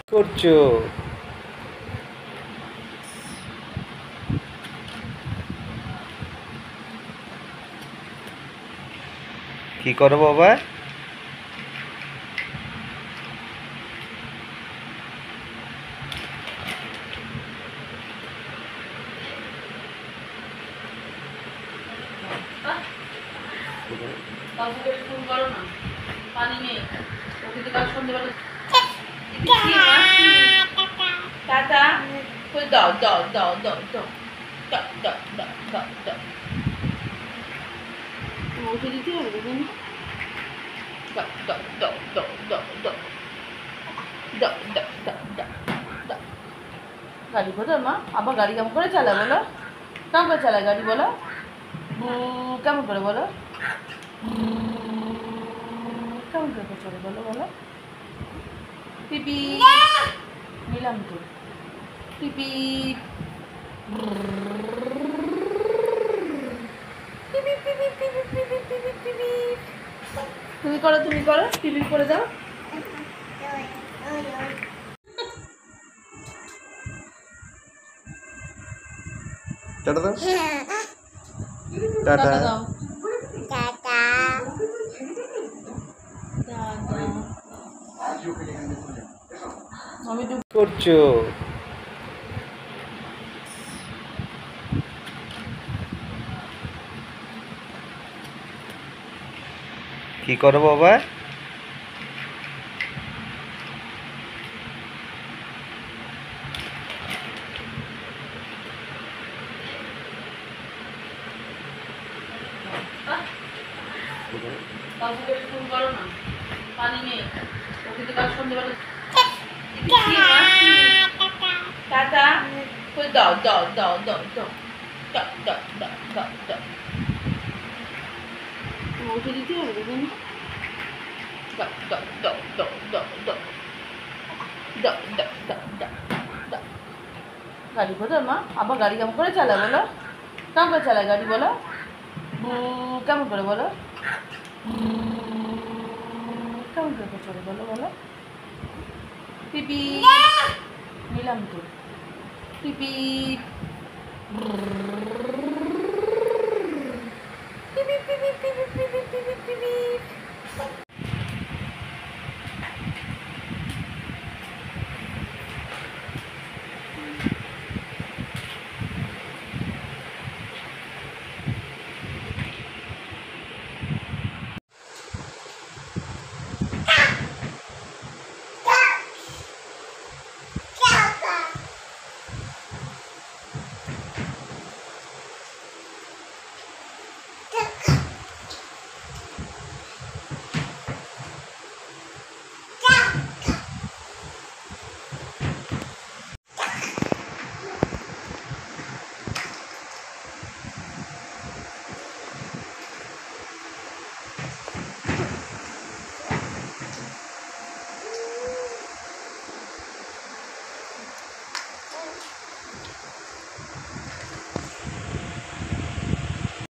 করছো? কি করো বাবা? পানি নেই সন্ধ্যেবেলা টাটা দাও দাও দাও দাও দাও দাও দাও দাও দাও দাও উঠে দিতে হবে দাও দাও দাও দাও দাও দাও দাও দাও দাও দাও দাও গাড়ি কোথায় মা? আবার গাড়ি কেমন করে চালায় বলো? কেমন করে চালায় গাড়ি বলো? কেমন করে বলো? কেমন করে চলে বলো বলো? পিপি নিলাম তো পিপি তুমি করো পিপি করে দাও। টাটা দাও। Tata tata. দাও। আমি তো করছো? কি করো বাবা? ফোন করো না, পানি নেই ওকে তো কাল সন্ধ্যেবেলা টাটা দাও দাও দাও দাও দাও দাও দাও দাও দাও দাও উঠে দিতে হবে দেখুন দাও দাও দাও দাও দাও দাও দাও দাও দাও দাও দাও গাড়ি কোথায় মা? আবার গাড়ি কেমন করে চালায় বলো? কেমন করে চালায় গাড়ি বলো? কেমন করে বলো? কেমন করে চলে বলো বলো? পিপি নিলাম তো পিপি